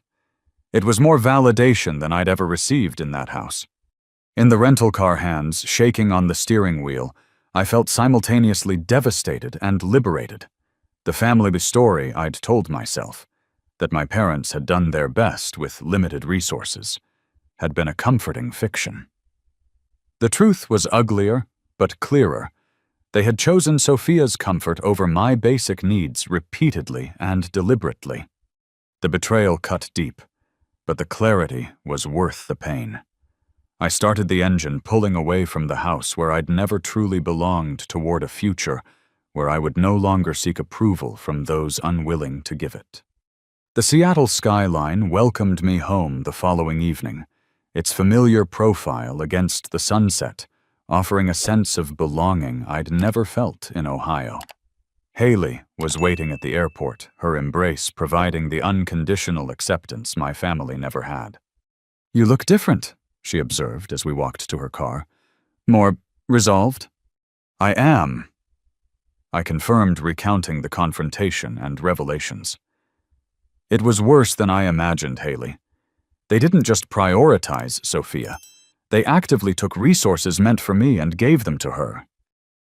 A: It was more validation than I'd ever received in that house. In the rental car hands, shaking on the steering wheel, I felt simultaneously devastated and liberated. The family story I'd told myself, that my parents had done their best with limited resources, had been a comforting fiction. The truth was uglier, but clearer. They had chosen Sophia's comfort over my basic needs repeatedly and deliberately. The betrayal cut deep, but the clarity was worth the pain. I started the engine, pulling away from the house where I'd never truly belonged, toward a future where I would no longer seek approval from those unwilling to give it. The Seattle skyline welcomed me home the following evening, its familiar profile against the sunset, offering a sense of belonging I'd never felt in Ohio. Haley was waiting at the airport, her embrace providing the unconditional acceptance my family never had. "You look different," she observed as we walked to her car. "More resolved?" "I am," I confirmed, recounting the confrontation and revelations. "It was worse than I imagined, Haley. They didn't just prioritize Sophia. They actively took resources meant for me and gave them to her."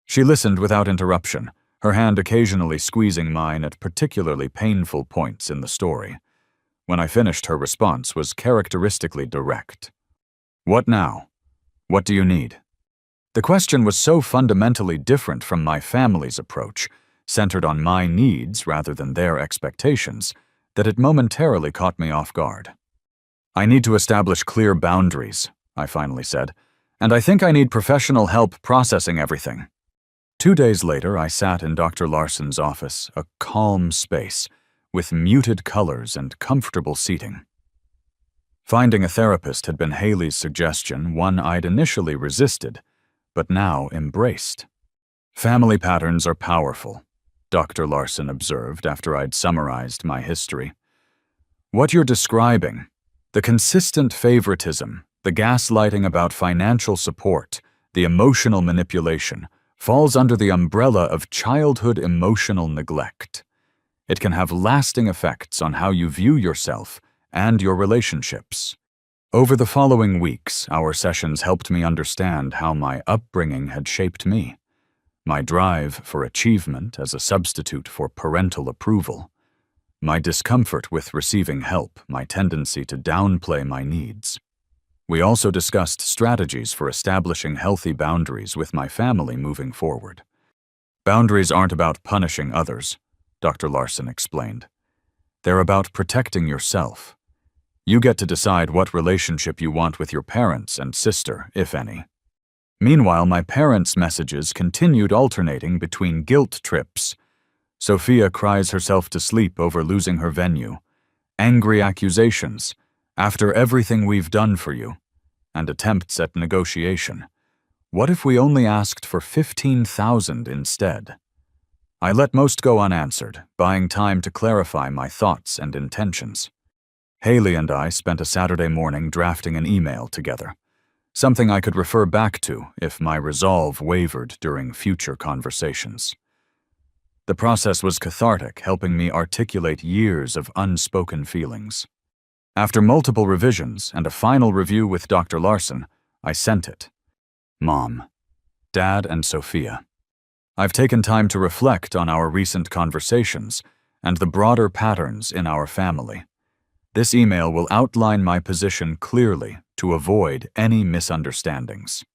A: She listened without interruption, her hand occasionally squeezing mine at particularly painful points in the story. When I finished, her response was characteristically direct. "What now? What do you need?" The question was so fundamentally different from my family's approach, centered on my needs rather than their expectations, that it momentarily caught me off guard. "I need to establish clear boundaries," I finally said, "and I think I need professional help processing everything." 2 days later, I sat in Dr. Larson's office, a calm space, with muted colors and comfortable seating. Finding a therapist had been Haley's suggestion, one I'd initially resisted, but now embraced. "Family patterns are powerful," Dr. Larson observed after I'd summarized my history. "What you're describing, the consistent favoritism, the gaslighting about financial support, the emotional manipulation, falls under the umbrella of childhood emotional neglect. It can have lasting effects on how you view yourself and your relationships." Over the following weeks, our sessions helped me understand how my upbringing had shaped me. My drive for achievement as a substitute for parental approval. My discomfort with receiving help, my tendency to downplay my needs. We also discussed strategies for establishing healthy boundaries with my family moving forward. "Boundaries aren't about punishing others," Dr. Larson explained. "They're about protecting yourself. You get to decide what relationship you want with your parents and sister, if any." Meanwhile, my parents' messages continued alternating between guilt trips. Sophia cries herself to sleep over losing her venue. Angry accusations, "After everything we've done for you," and attempts at negotiation. "What if we only asked for $15,000 instead?" I let most go unanswered, buying time to clarify my thoughts and intentions. Haley and I spent a Saturday morning drafting an email together, something I could refer back to if my resolve wavered during future conversations. The process was cathartic, helping me articulate years of unspoken feelings. After multiple revisions and a final review with Dr. Larson, I sent it. Mom, Dad, and Sophia. I've taken time to reflect on our recent conversations and the broader patterns in our family. This email will outline my position clearly to avoid any misunderstandings.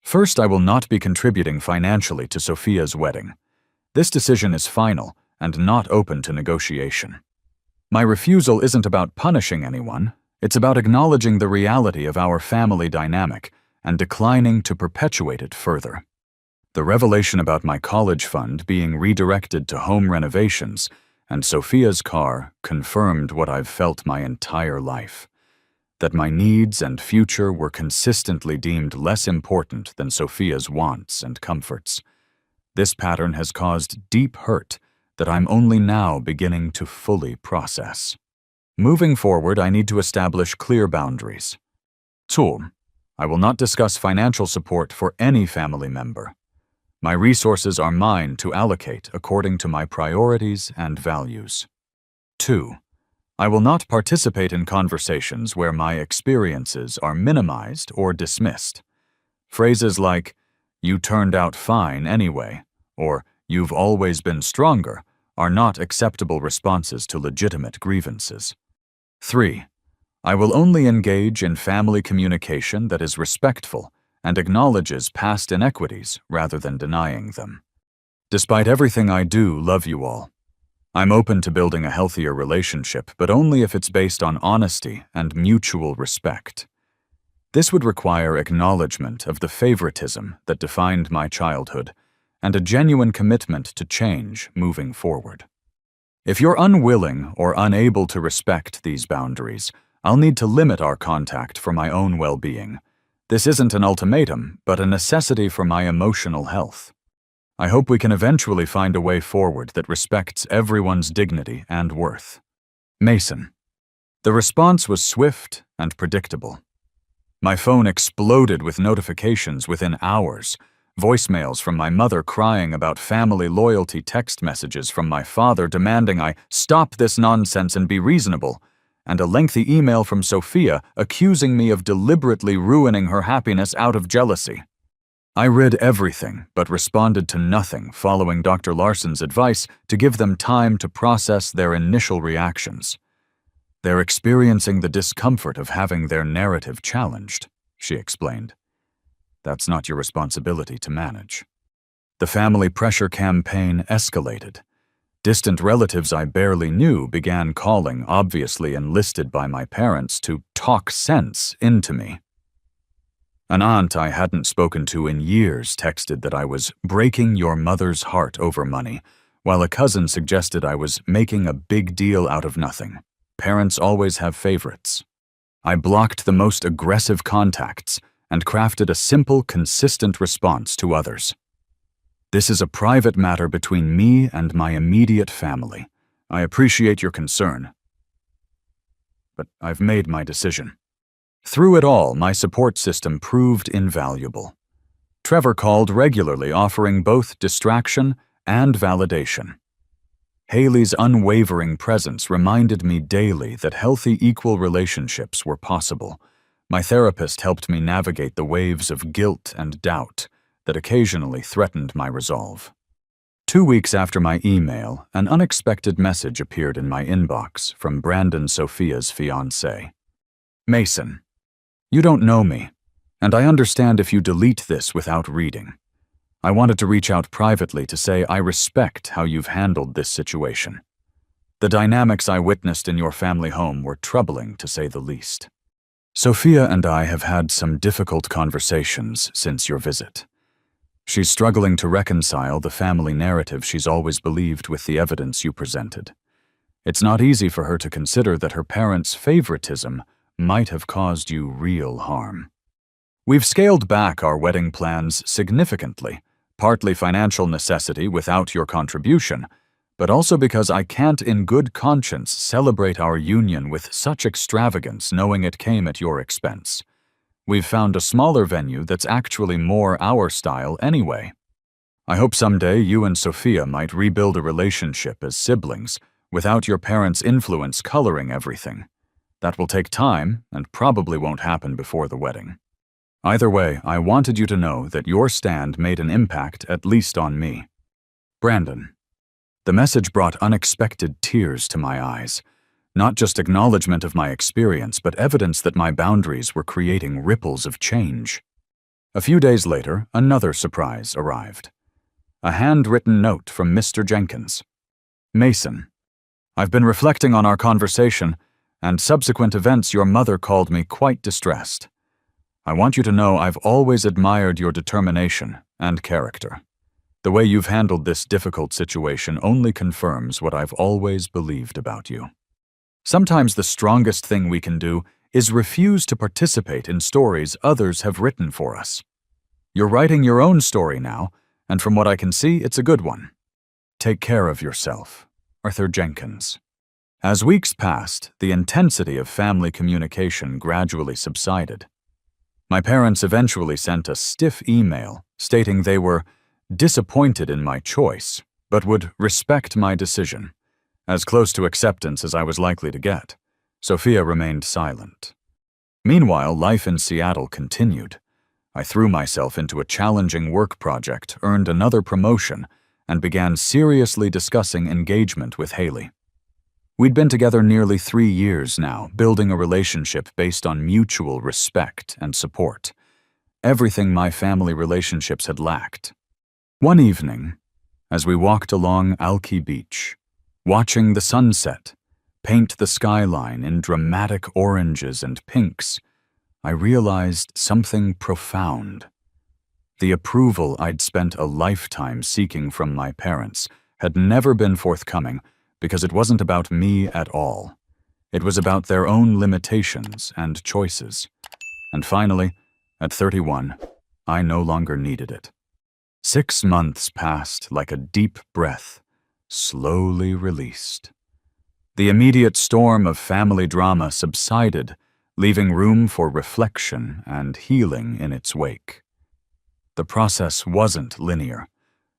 A: First, I will not be contributing financially to Sophia's wedding. This decision is final and not open to negotiation. My refusal isn't about punishing anyone, it's about acknowledging the reality of our family dynamic and declining to perpetuate it further. The revelation about my college fund being redirected to home renovations and Sophia's car confirmed what I've felt my entire life, that my needs and future were consistently deemed less important than Sophia's wants and comforts. This pattern has caused deep hurt that I'm only now beginning to fully process. Moving forward, I need to establish clear boundaries. 2. I will not discuss financial support for any family member. My resources are mine to allocate according to my priorities and values. 2. I will not participate in conversations where my experiences are minimized or dismissed. Phrases like, "You turned out fine anyway," or "You've always been stronger," are not acceptable responses to legitimate grievances. 3. I will only engage in family communication that is respectful and acknowledges past inequities rather than denying them. Despite everything I do, love you all. I'm open to building a healthier relationship, but only if it's based on honesty and mutual respect. This would require acknowledgement of the favoritism that defined my childhood and a genuine commitment to change moving forward. If you're unwilling or unable to respect these boundaries, I'll need to limit our contact for my own well-being. This isn't an ultimatum, but a necessity for my emotional health. I hope we can eventually find a way forward that respects everyone's dignity and worth. Mason. The response was swift and predictable. My phone exploded with notifications within hours, voicemails from my mother crying about family loyalty, text messages from my father demanding I stop this nonsense and be reasonable, and a lengthy email from Sophia accusing me of deliberately ruining her happiness out of jealousy. I read everything but responded to nothing, following Dr. Larson's advice to give them time to process their initial reactions. They're experiencing the discomfort of having their narrative challenged, she explained. That's not your responsibility to manage. The family pressure campaign escalated. Distant relatives I barely knew began calling, obviously enlisted by my parents, to talk sense into me. An aunt I hadn't spoken to in years texted that I was breaking your mother's heart over money, while a cousin suggested I was making a big deal out of nothing. Parents always have favorites. I blocked the most aggressive contacts and crafted a simple, consistent response to others. This is a private matter between me and my immediate family. I appreciate your concern, but I've made my decision. Through it all, my support system proved invaluable. Trevor called regularly, offering both distraction and validation. Haley's unwavering presence reminded me daily that healthy, equal relationships were possible. My therapist helped me navigate the waves of guilt and doubt that occasionally threatened my resolve. 2 weeks after my email, an unexpected message appeared in my inbox from Brandon Sophia's fiancé. Mason, you don't know me, and I understand if you delete this without reading. I wanted to reach out privately to say I respect how you've handled this situation. The dynamics I witnessed in your family home were troubling, to say the least. Sophia and I have had some difficult conversations since your visit. She's struggling to reconcile the family narrative she's always believed with the evidence you presented. It's not easy for her to consider that her parents' favoritism might have caused you real harm. We've scaled back our wedding plans significantly, partly financial necessity without your contribution, but also because I can't in good conscience celebrate our union with such extravagance knowing it came at your expense. We've found a smaller venue that's actually more our style anyway. I hope someday you and Sophia might rebuild a relationship as siblings without your parents' influence coloring everything. That will take time and probably won't happen before the wedding. Either way, I wanted you to know that your stand made an impact, at least on me. Brandon. The message brought unexpected tears to my eyes. Not just acknowledgement of my experience, but evidence that my boundaries were creating ripples of change. A few days later, another surprise arrived. A handwritten note from Mr. Jenkins. Mason, I've been reflecting on our conversation and subsequent events. Your mother called me quite distressed. I want you to know I've always admired your determination and character. The way you've handled this difficult situation only confirms what I've always believed about you. Sometimes the strongest thing we can do is refuse to participate in stories others have written for us. You're writing your own story now, and from what I can see, it's a good one. Take care of yourself. Arthur Jenkins. As weeks passed, the intensity of family communication gradually subsided. My parents eventually sent a stiff email stating they were disappointed in my choice, but would respect my decision, as close to acceptance as I was likely to get. Sophia remained silent. Meanwhile, life in Seattle continued. I threw myself into a challenging work project, earned another promotion, and began seriously discussing engagement with Haley. We'd been together nearly 3 years now, building a relationship based on mutual respect and support. Everything my family relationships had lacked. One evening, as we walked along Alki Beach, watching the sunset paint the skyline in dramatic oranges and pinks, I realized something profound. The approval I'd spent a lifetime seeking from my parents had never been forthcoming because it wasn't about me at all. It was about their own limitations and choices. And finally, at 31, I no longer needed it. 6 months passed like a deep breath, slowly released. The immediate storm of family drama subsided, leaving room for reflection and healing in its wake. The process wasn't linear.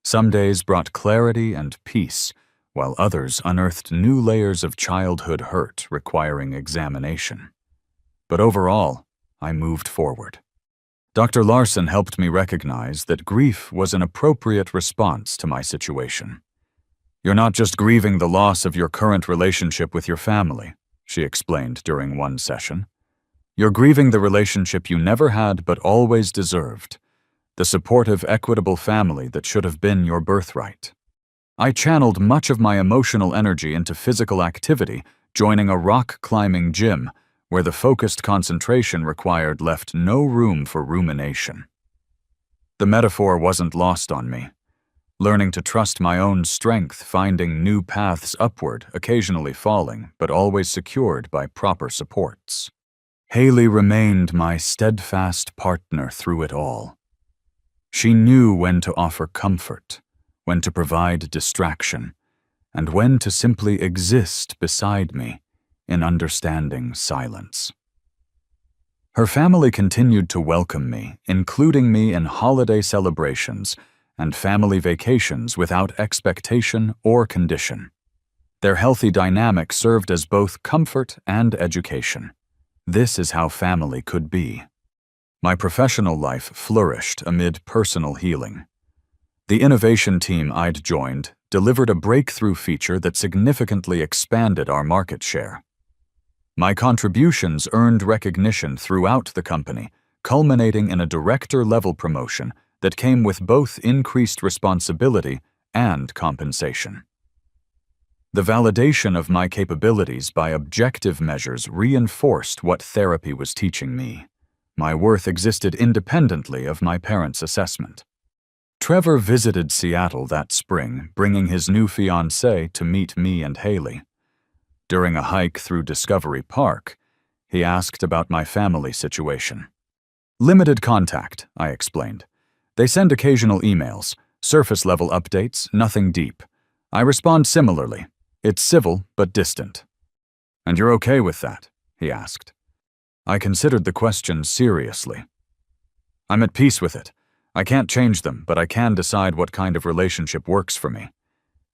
A: Some days brought clarity and peace, while others unearthed new layers of childhood hurt requiring examination. But overall, I moved forward. Dr. Larson helped me recognize that grief was an appropriate response to my situation. "You're not just grieving the loss of your current relationship with your family," she explained during one session. "You're grieving the relationship you never had but always deserved, the supportive, equitable family that should have been your birthright." I channeled much of my emotional energy into physical activity, joining a rock-climbing gym where the focused concentration required left no room for rumination. The metaphor wasn't lost on me. Learning to trust my own strength, finding new paths upward, occasionally falling, but always secured by proper supports. Haley remained my steadfast partner through it all. She knew when to offer comfort, when to provide distraction, and when to simply exist beside me in understanding silence. Her family continued to welcome me, including me in holiday celebrations and family vacations without expectation or condition. Their healthy dynamic served as both comfort and education. This is how family could be. My professional life flourished amid personal healing. The innovation team I'd joined delivered a breakthrough feature that significantly expanded our market share. My contributions earned recognition throughout the company, culminating in a director-level promotion that came with both increased responsibility and compensation. The validation of my capabilities by objective measures reinforced what therapy was teaching me. My worth existed independently of my parents' assessment. Trevor visited Seattle that spring, bringing his new fiancée to meet me and Haley. During a hike through Discovery Park, he asked about my family situation. "Limited contact," I explained. "They send occasional emails, surface-level updates, nothing deep. I respond similarly. It's civil but distant." "And you're okay with that?" he asked. I considered the question seriously. "I'm at peace with it. I can't change them, but I can decide what kind of relationship works for me.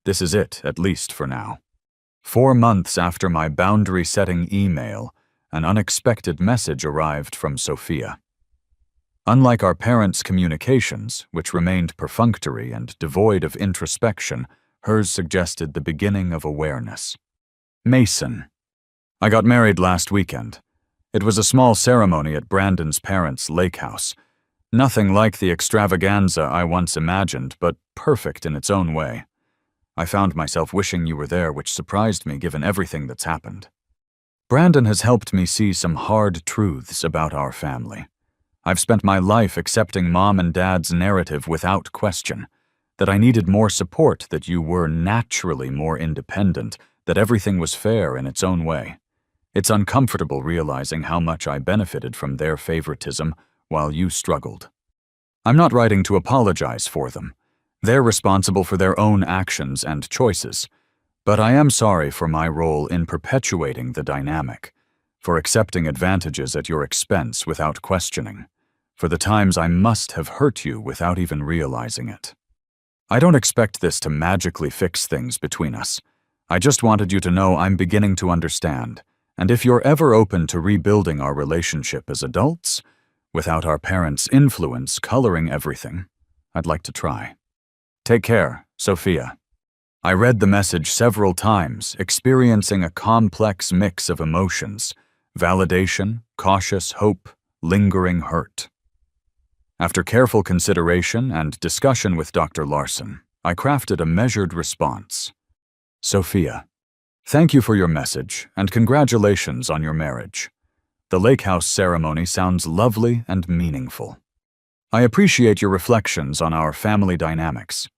A: This is it, at least for now." 4 months after my boundary-setting email, an unexpected message arrived from Sophia. Unlike our parents' communications, which remained perfunctory and devoid of introspection, hers suggested the beginning of awareness. "Mason. I got married last weekend. It was a small ceremony at Brandon's parents' lake house. Nothing like the extravaganza I once imagined, but perfect in its own way. I found myself wishing you were there, which surprised me given everything that's happened. Brandon has helped me see some hard truths about our family. I've spent my life accepting Mom and Dad's narrative without question. that I needed more support, that you were naturally more independent, that everything was fair in its own way. It's uncomfortable realizing how much I benefited from their favoritism while you struggled. I'm not writing to apologize for them. They're responsible for their own actions and choices. But I am sorry for my role in perpetuating the dynamic, for accepting advantages at your expense without questioning, for the times I must have hurt you without even realizing it. I don't expect this to magically fix things between us. I just wanted you to know I'm beginning to understand, and if you're ever open to rebuilding our relationship as adults, without our parents' influence coloring everything, I'd like to try. Take care, Sophia. I read the message several times, experiencing a complex mix of emotions: validation, cautious hope, lingering hurt. After careful consideration and discussion with Dr. Larson, I crafted a measured response. Sophia, thank you for your message, and congratulations on your marriage. The lake house ceremony sounds lovely and meaningful. I appreciate your reflections on our family dynamics.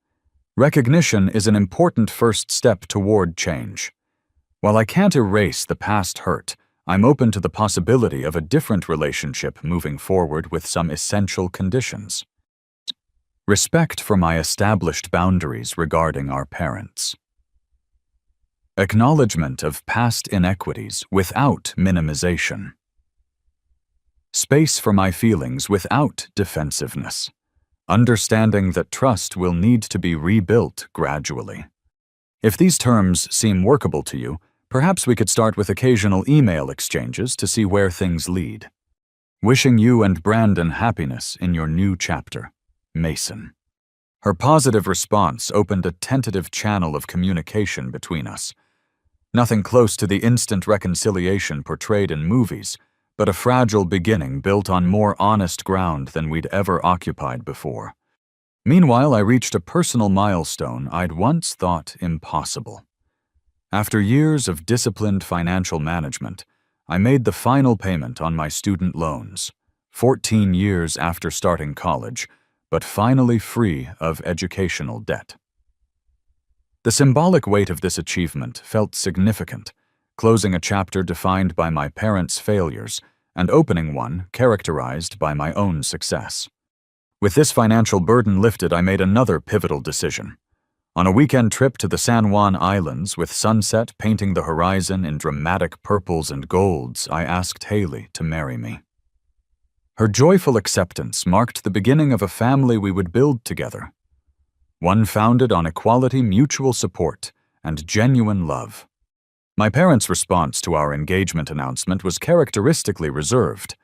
A: Recognition is an important first step toward change. While I can't erase the past hurt, I'm open to the possibility of a different relationship moving forward with some essential conditions. Respect for my established boundaries regarding our parents. Acknowledgement of past inequities without minimization. Space for my feelings without defensiveness. Understanding that trust will need to be rebuilt gradually. If these terms seem workable to you, perhaps we could start with occasional email exchanges to see where things lead. Wishing you and Brandon happiness in your new chapter, Mason. Her positive response opened a tentative channel of communication between us. Nothing close to the instant reconciliation portrayed in movies, but a fragile beginning built on more honest ground than we'd ever occupied before. Meanwhile, I reached a personal milestone I'd once thought impossible. After years of disciplined financial management, I made the final payment on my student loans, 14 years after starting college, but finally free of educational debt. The symbolic weight of this achievement felt significant, closing a chapter defined by my parents' failures and opening one characterized by my own success. With this financial burden lifted, I made another pivotal decision. On a weekend trip to the San Juan Islands with sunset painting the horizon in dramatic purples and golds, I asked Haley to marry me. Her joyful acceptance marked the beginning of a family we would build together, one founded on equality, mutual support, and genuine love. My parents' response to our engagement announcement was characteristically reserved.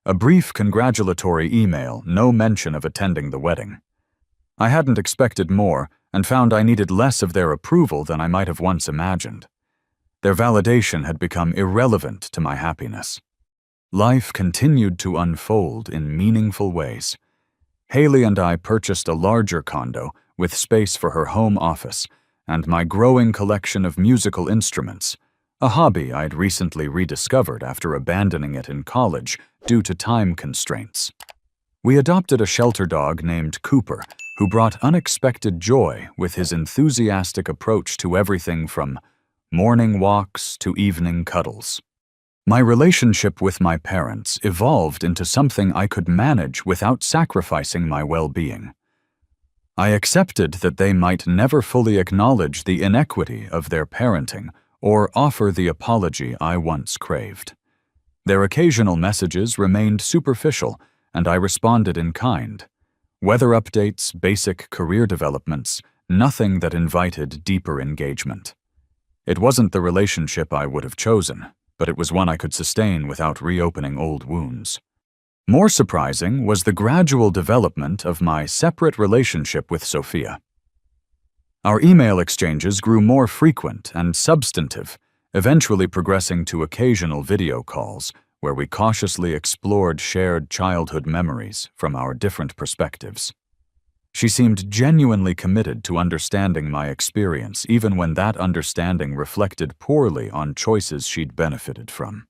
A: A brief congratulatory email, no mention of attending the wedding. I hadn't expected more and found I needed less of their approval than I might have once imagined. Their validation had become irrelevant to my happiness. Life continued to unfold in meaningful ways. Haley and I purchased a larger condo with space for her home office and my growing collection of musical instruments, a hobby I'd recently rediscovered after abandoning it in college due to time constraints. We adopted a shelter dog named Cooper, who brought unexpected joy with his enthusiastic approach to everything from morning walks to evening cuddles. My relationship with my parents evolved into something I could manage without sacrificing my well-being. I accepted that they might never fully acknowledge the inequity of their parenting or offer the apology I once craved. Their occasional messages remained superficial, and I responded in kind. Weather updates, basic career developments, nothing that invited deeper engagement. It wasn't the relationship I would have chosen, but it was one I could sustain without reopening old wounds. More surprising was the gradual development of my separate relationship with Sophia. Our email exchanges grew more frequent and substantive, eventually progressing to occasional video calls, where we cautiously explored shared childhood memories from our different perspectives. She seemed genuinely committed to understanding my experience, even when that understanding reflected poorly on choices she'd benefited from.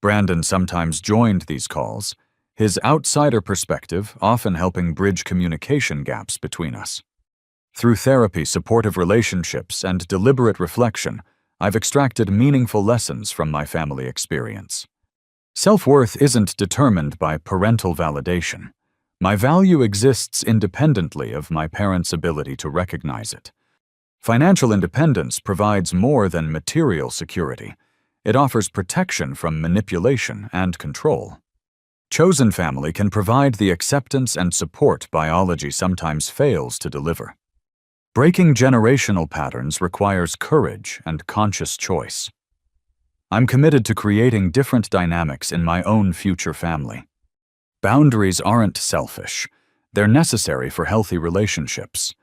A: Brandon sometimes joined these calls, his outsider perspective often helping bridge communication gaps between us. Through therapy, supportive relationships, and deliberate reflection, I've extracted meaningful lessons from my family experience. Self-worth isn't determined by parental validation. My value exists independently of my parents' ability to recognize it. Financial independence provides more than material security. It offers protection from manipulation and control. Chosen family can provide the acceptance and support biology sometimes fails to deliver. Breaking generational patterns requires courage and conscious choice. I'm committed to creating different dynamics in my own future family. Boundaries aren't selfish. They're necessary for healthy relationships.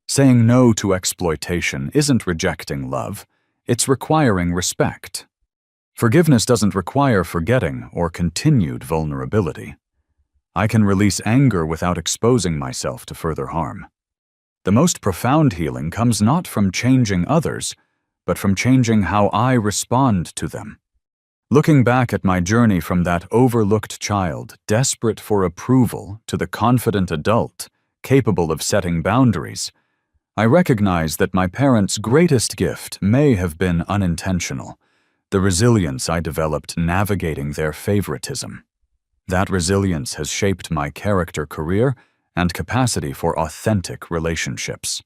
A: Saying no to exploitation isn't rejecting love, it's requiring respect. Forgiveness doesn't require forgetting or continued vulnerability. I can release anger without exposing myself to further harm. The most profound healing comes not from changing others, but from changing how I respond to them. Looking back at my journey from that overlooked child, desperate for approval, to the confident adult, capable of setting boundaries, I recognize that my parents' greatest gift may have been unintentional, the resilience I developed navigating their favoritism. That resilience has shaped my character, career, and capacity for authentic relationships.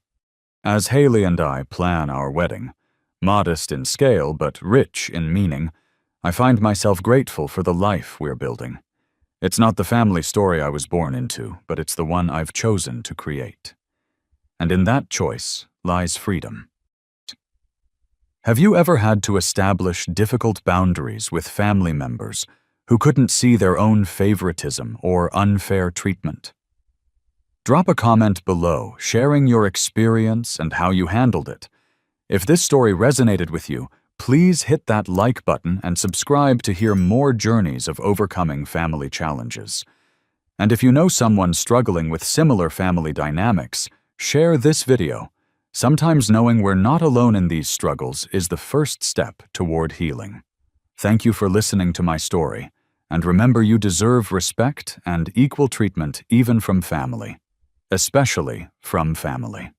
A: As Haley and I plan our wedding, modest in scale but rich in meaning, I find myself grateful for the life we're building. It's not the family story I was born into, but it's the one I've chosen to create. And in that choice lies freedom. Have you ever had to establish difficult boundaries with family members who couldn't see their own favoritism or unfair treatment? Drop a comment below, sharing your experience and how you handled it. If this story resonated with you, please hit that like button and subscribe to hear more journeys of overcoming family challenges. And if you know someone struggling with similar family dynamics, share this video. Sometimes knowing we're not alone in these struggles is the first step toward healing. Thank you for listening to my story, and remember you deserve respect and equal treatment even from family, especially from family.